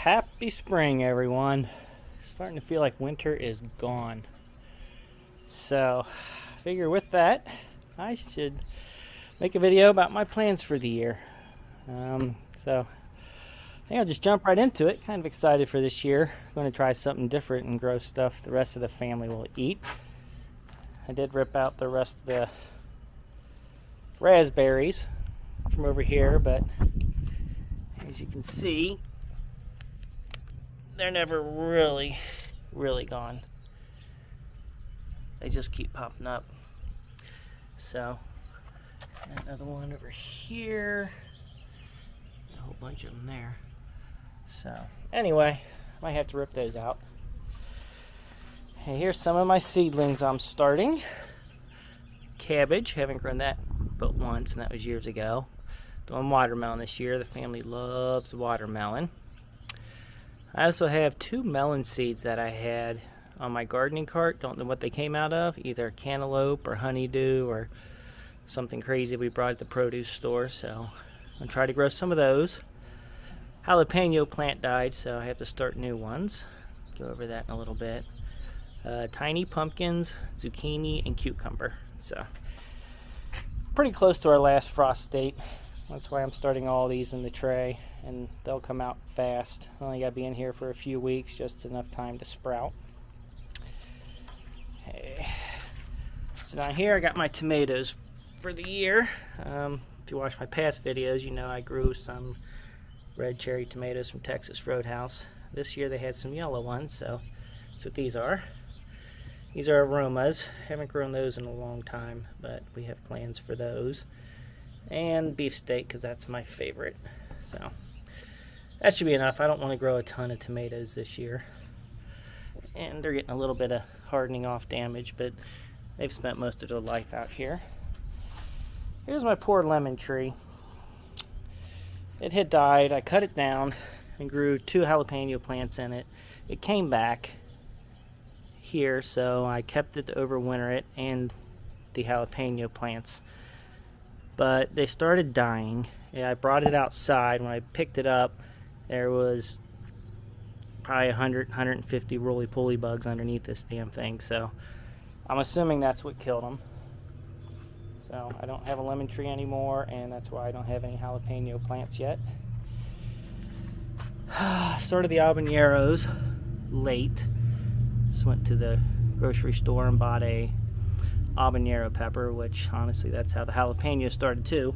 Happy spring, everyone. Starting to feel like winter is gone. So, I figure with that, I should make a video about my plans for the year. So, I think I'll just jump right into it. Kind of excited for this year. I'm going to try something different and grow stuff the rest of the family will eat. I did rip out the rest of the raspberries from over here, but as you can see, they're never really gone. They just keep popping up. So, another one over here. A whole bunch of them there. So, anyway, I might have to rip those out. Hey, here's some of my seedlings I'm starting. Cabbage, haven't grown that but once, and that was years ago. Doing watermelon this year. The family loves watermelon. I also have 2 melon seeds that I had on my gardening cart. Don't know what they came out of, either cantaloupe or honeydew or something crazy we brought at the produce store. So I'm gonna try to grow some of those. Jalapeno plant died, so I have to start new ones. Go over that in a little bit. Tiny pumpkins, zucchini, and cucumber. So pretty close to our last frost date. That's why I'm starting all these in the tray, and they'll come out fast. I only got to be in here for a few weeks, just enough time to sprout. Okay. So down here I got my tomatoes for the year. If you watch my past videos, you know I grew some red cherry tomatoes from Texas Roadhouse. This year they had some yellow ones, so that's what these are. These are aromas. Haven't grown those in a long time, but we have plans for those. And beefsteak, because that's my favorite. So that should be enough. I don't want to grow a ton of tomatoes this year, and they're getting a little bit of hardening off damage, but they've spent most of their life out here. Here's my poor lemon tree. It had died. I cut it down and grew 2 jalapeno plants in it. It came back here, so I kept it to overwinter it and the jalapeno plants. But they started dying. Yeah, I brought it outside. When I picked it up, there was probably 150 roly-poly bugs underneath this damn thing. So I'm assuming that's what killed them. So I don't have a lemon tree anymore, and that's why I don't have any jalapeno plants yet. Started the habaneros late. Just went to the grocery store and bought a habanero pepper, which honestly that's how the jalapeno started too.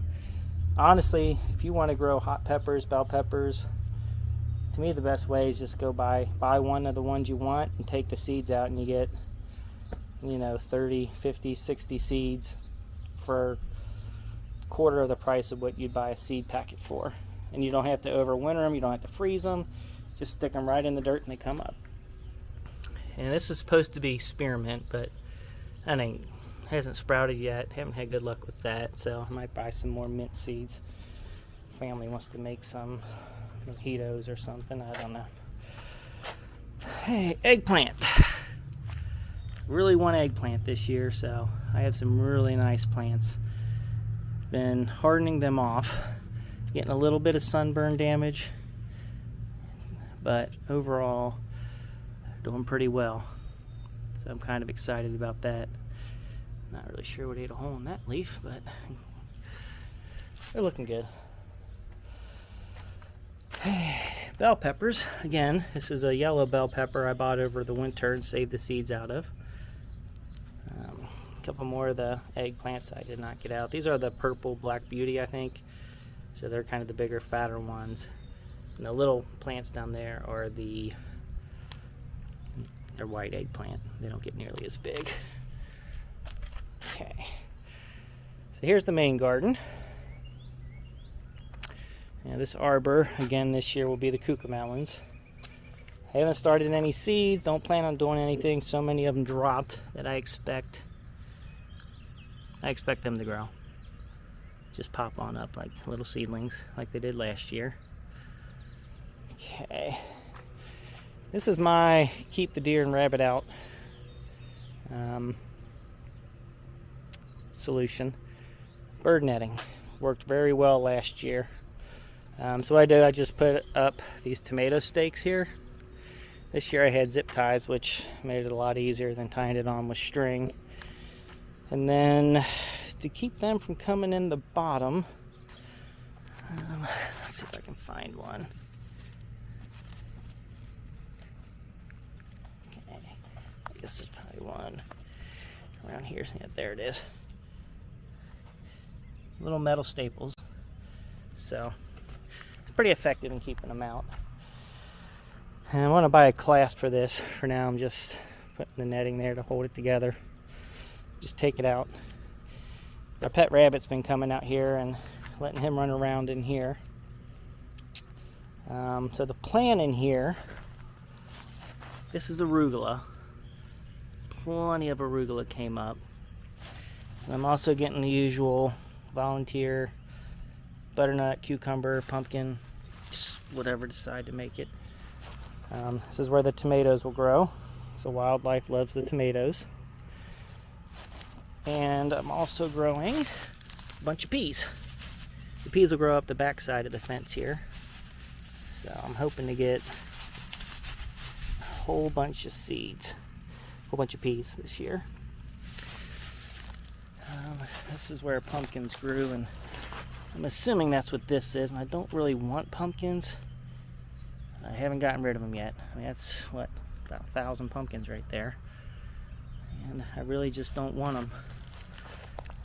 Honestly, if you want to grow hot peppers, bell peppers, to me the best way is just go buy one of the ones you want and take the seeds out, and you get, you know, 30, 50, 60 seeds for a quarter of the price of what you'd buy a seed packet for. And you don't have to overwinter them, you don't have to freeze them, just stick them right in the dirt and they come up. And this is supposed to be spearmint, but that hasn't sprouted yet. Haven't had good luck with that, so I might buy some more mint seeds. Family wants to make some mojitos or something, I don't know. Hey, eggplant. Really want eggplant this year, so I have some really nice plants. Been hardening them off, getting a little bit of sunburn damage, but overall doing pretty well. So I'm kind of excited about that. Not really sure what ate a hole in that leaf, but they're looking good. Bell peppers. Again, this is a yellow bell pepper I bought over the winter and saved the seeds out of. A couple more of the eggplants that I did not get out. These are the purple black beauty, I think. So they're kind of the bigger, fatter ones. And the little plants down there are they're white eggplant. They don't get nearly as big. Okay, so here's the main garden. Now this arbor, again this year, will be the cucamelons. I haven't started any seeds, don't plan on doing anything. So many of them dropped that I expect them to grow. Just pop on up like little seedlings like they did last year. Okay, this is my keep the deer and rabbit out solution. Bird netting worked very well last year. So what I do, I just put up these tomato stakes here. This year I had zip ties, which made it a lot easier than tying it on with string. And then to keep them from coming in the bottom, let's see if I can find one. Okay, I guess there's probably one around here. Yeah, there it is. Little metal staples. So it's pretty effective in keeping them out. And I want to buy a clasp for this. For now, I'm just putting the netting there to hold it together. Just take it out. Our pet rabbit's been coming out here and letting him run around in here. So the plan in here, this is arugula. Plenty of arugula came up. And I'm also getting the usual volunteer butternut, cucumber, pumpkin, just whatever decide to make it. This is where the tomatoes will grow. So wildlife loves the tomatoes. And I'm also growing a bunch of peas. The peas will grow up the back side of the fence here. So I'm hoping to get a whole bunch of seeds, a whole bunch of peas this year. This is where pumpkins grew, and I'm assuming that's what this is, and I don't really want pumpkins. I haven't gotten rid of them yet. I mean, that's, what, about 1,000 pumpkins right there. And I really just don't want them.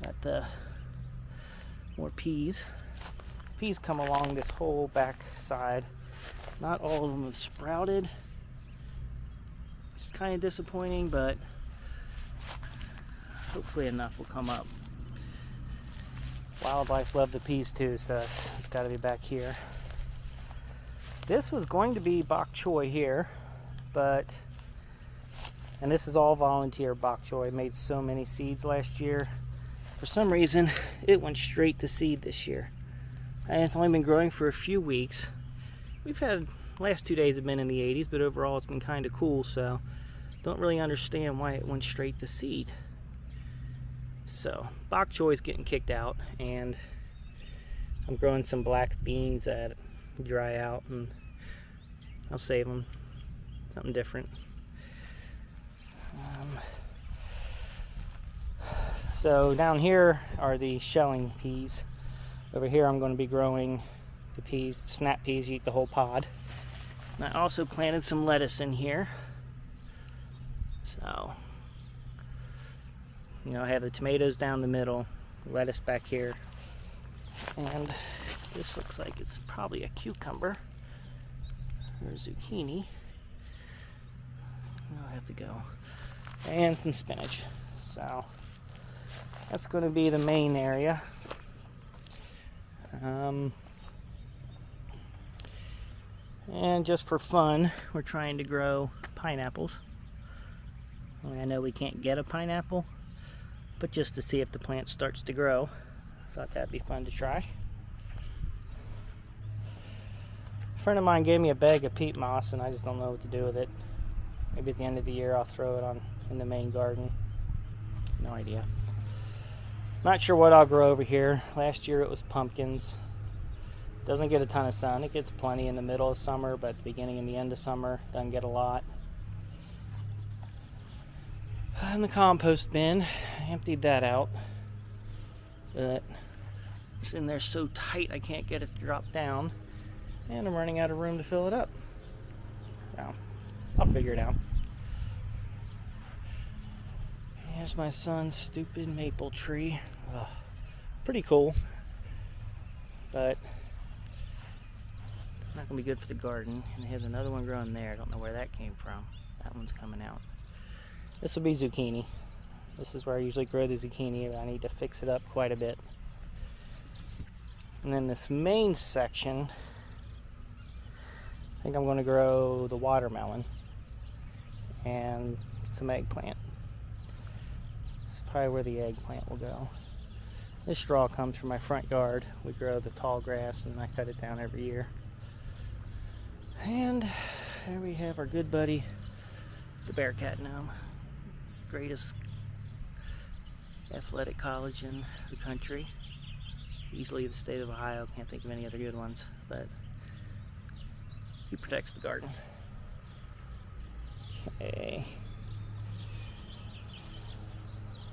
Got more peas. Peas come along this whole back side. Not all of them have sprouted. Just kind of disappointing, but hopefully enough will come up. Wildlife love the peas too, so it's got to be back here. This was going to be bok choy here, and this is all volunteer bok choy. Made so many seeds last year. For some reason, it went straight to seed this year. And it's only been growing for a few weeks. We've had, last 2 days have been in the 80s, but overall it's been kind of cool, so don't really understand why it went straight to seed. So, bok choy is getting kicked out, and I'm growing some black beans that dry out, and I'll save them. Something different. So down here are the shelling peas. Over here I'm going to be growing the peas, snap peas. You eat the whole pod. And I also planted some lettuce in here. So, you know, I have the tomatoes down the middle, lettuce back here, and this looks like it's probably a cucumber or zucchini. I'll have to go. And some spinach. So that's going to be the main area. And just for fun, we're trying to grow pineapples. I mean, I know we can't get a pineapple, but just to see if the plant starts to grow, I thought that'd be fun to try. A friend of mine gave me a bag of peat moss, and I just don't know what to do with it. Maybe at the end of the year I'll throw it on in the main garden. No idea. Not sure what I'll grow over here. Last year it was pumpkins. Doesn't get a ton of sun. It gets plenty in the middle of summer, but at the beginning and the end of summer doesn't get a lot. And the compost bin, I emptied that out, but it's in there so tight I can't get it to drop down, and I'm running out of room to fill it up. So I'll figure it out. Here's my son's stupid maple tree. Oh, pretty cool, but it's not gonna be good for the garden. And it has another one growing there. I don't know where that came from. That one's coming out. This will be zucchini. This is where I usually grow the zucchini, but I need to fix it up quite a bit. And then this main section, I think I'm going to grow the watermelon and some eggplant. This is probably where the eggplant will go. This straw comes from my front yard. We grow the tall grass and I cut it down every year. And there we have our good buddy, the Bearcat gnome. Greatest athletic college in the country. easily the state of Ohio. Can't think of any other good ones, but he protects the garden. Okay.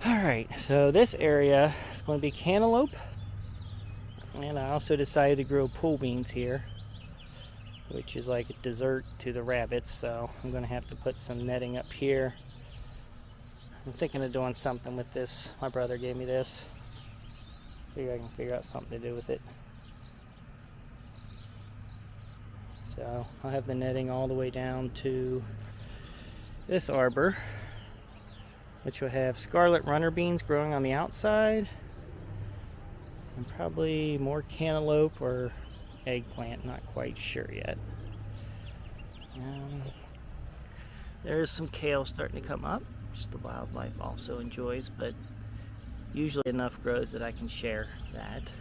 Alright, so this area is going to be cantaloupe. And I also decided to grow pool beans here, which is like a dessert to the rabbits. So I'm going to have to put some netting up here. I'm thinking of doing something with this. My brother gave me this. Figure I can figure out something to do with it. So I'll have the netting all the way down to this arbor, which will have scarlet runner beans growing on the outside, and probably more cantaloupe or eggplant, not quite sure yet. There's some kale starting to come up, which the wildlife also enjoys, but usually enough grows that I can share that.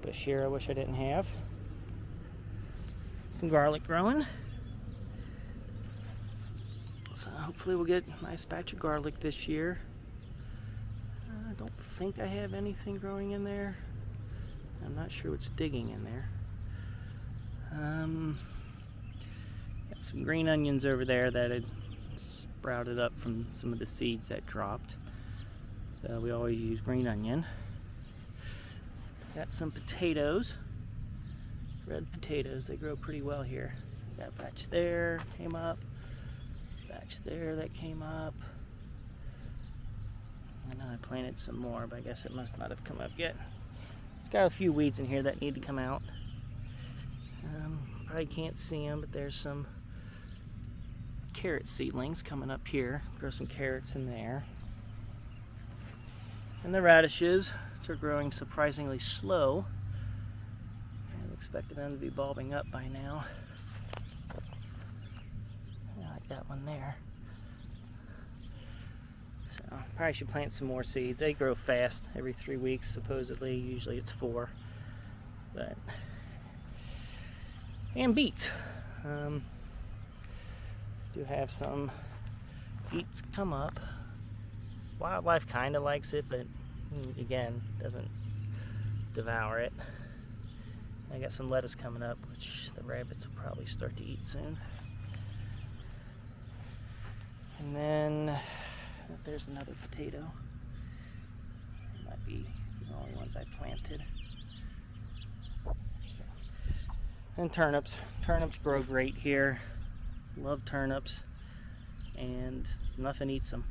Bush here I wish I didn't have. Some garlic growing. So hopefully we'll get a nice batch of garlic this year. I don't think I have anything growing in there. I'm not sure what's digging in there. Got some green onions over there that had sprouted up from some of the seeds that dropped. So we always use green onion. Got some potatoes. Red potatoes, they grow pretty well here. Got a batch there, came up. Batch there that came up. I know I planted some more, but I guess it must not have come up yet. It's got a few weeds in here that need to come out. Probably can't see them, but there's some carrot seedlings coming up here. Grow some carrots in there. And the radishes, which are growing surprisingly slow. I expected them to be bulbing up by now. I like that one there. So probably should plant some more seeds. They grow fast, every 3 weeks supposedly. Usually it's 4. But and beets. Do have some beets come up. Wildlife kind of likes it, but again, doesn't devour it. I got some lettuce coming up, which the rabbits will probably start to eat soon. And then there's another potato. It might be the only ones I planted. And turnips. Turnips grow great here. Love turnips. And nothing eats them.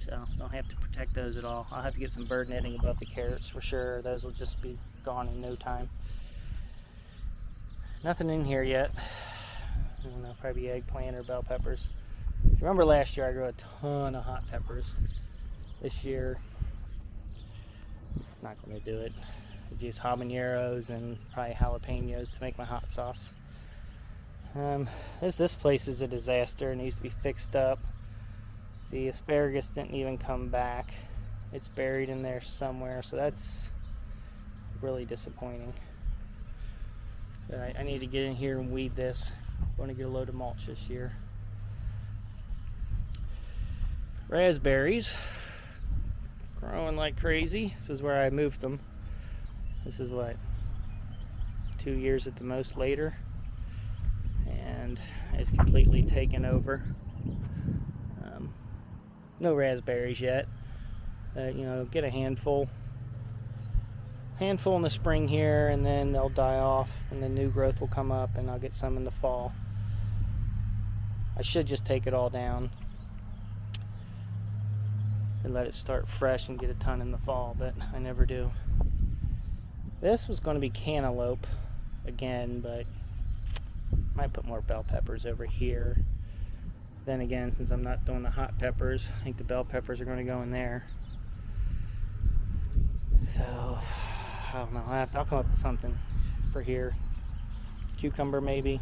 So don't have to protect those at all. I'll have to get some bird netting above the carrots for sure. Those will just be gone in no time. Nothing in here yet. I don't know, probably eggplant or bell peppers. If you remember last year I grew a ton of hot peppers. This year, not going to do it. I use habaneros and probably jalapenos to make my hot sauce. This place is a disaster. It needs to be fixed up. The asparagus didn't even come back. It's buried in there somewhere, so that's really disappointing. But I need to get in here and weed this. I'm going to get a load of mulch this year. Raspberries, growing like crazy. This is where I moved them. This is what, 2 years at the most later, and it's completely taken over. No raspberries yet. You know, get a handful in the spring here, and then they'll die off, and the new growth will come up, and I'll get some in the fall. I should just take it all down and let it start fresh and get a ton in the fall, but I never do. This was going to be cantaloupe again, but might put more bell peppers over here. Then again, since I'm not doing the hot peppers, I think the bell peppers are going to go in there. So I don't know. I'll come up with something for here. Cucumber maybe.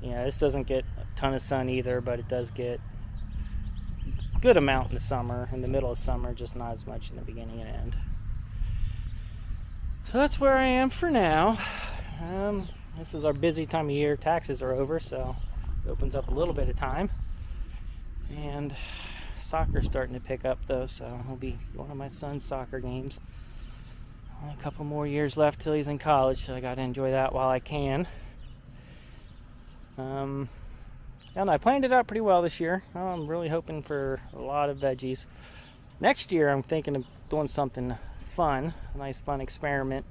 Yeah, this doesn't get a ton of sun either, but it does get a good amount in the summer, in the middle of summer, just not as much in the beginning and end. So that's where I am for now. This is our busy time of year. Taxes are over, so it opens up a little bit of time. And soccer's starting to pick up though, so I'll be going to my son's soccer games. Only a couple more years left till he's in college, so I got to enjoy that while I can. And I planned it out pretty well this year. I'm really hoping for a lot of veggies. Next year, I'm thinking of doing something fun, a nice fun experiment,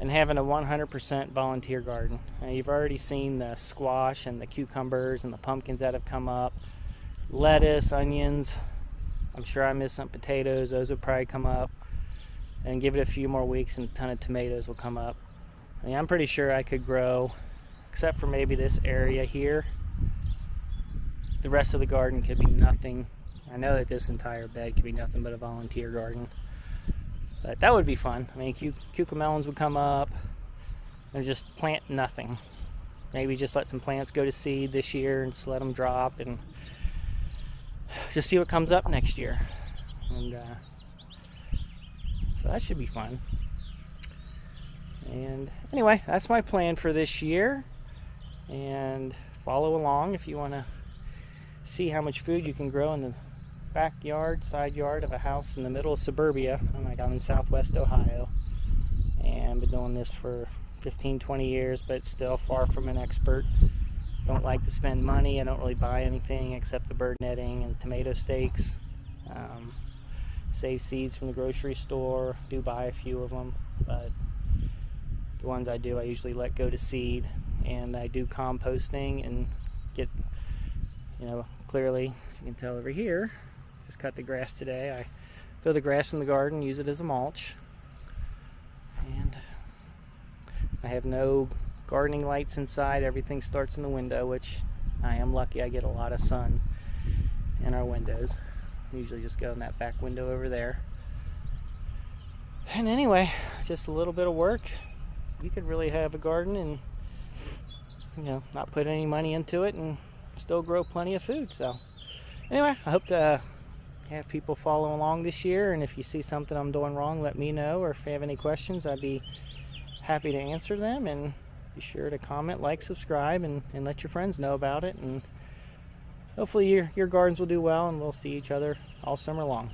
and having a 100% volunteer garden. You've already seen the squash and the cucumbers and the pumpkins that have come up, lettuce, onions. I'm sure I missed some potatoes. Those will probably come up. And give it a few more weeks and a ton of tomatoes will come up. I'm pretty sure I could grow, except for maybe this area here, the rest of the garden could be nothing. I know that this entire bed could be nothing but a volunteer garden. But that would be fun. I mean, cucamelons would come up and just plant nothing. Maybe just let some plants go to seed this year and just let them drop and just see what comes up next year. And so that should be fun. And anyway, that's my plan for this year. And follow along if you want to see how much food you can grow in the backyard, side yard of a house in the middle of suburbia. I'm in Southwest Ohio, and I've been doing this for 15-20 years, but still far from an expert. Don't like to spend money. I don't really buy anything except the bird netting and tomato stakes. Save seeds from the grocery store. Do buy a few of them, but the ones I do, I usually let go to seed, and I do composting and get, clearly, you can tell over here, just cut the grass today. I throw the grass in the garden, use it as a mulch, and I have no gardening lights inside. Everything starts in the window, which I am lucky. I get a lot of sun in our windows. I usually just go in that back window over there. And anyway, just a little bit of work. You could really have a garden and not put any money into it and still grow plenty of food. So anyway, I hope to have people follow along this year, and if you see something I'm doing wrong, let me know, or if you have any questions, I'd be happy to answer them. And be sure to comment, like, subscribe, and let your friends know about it, and hopefully your gardens will do well, and we'll see each other all summer long.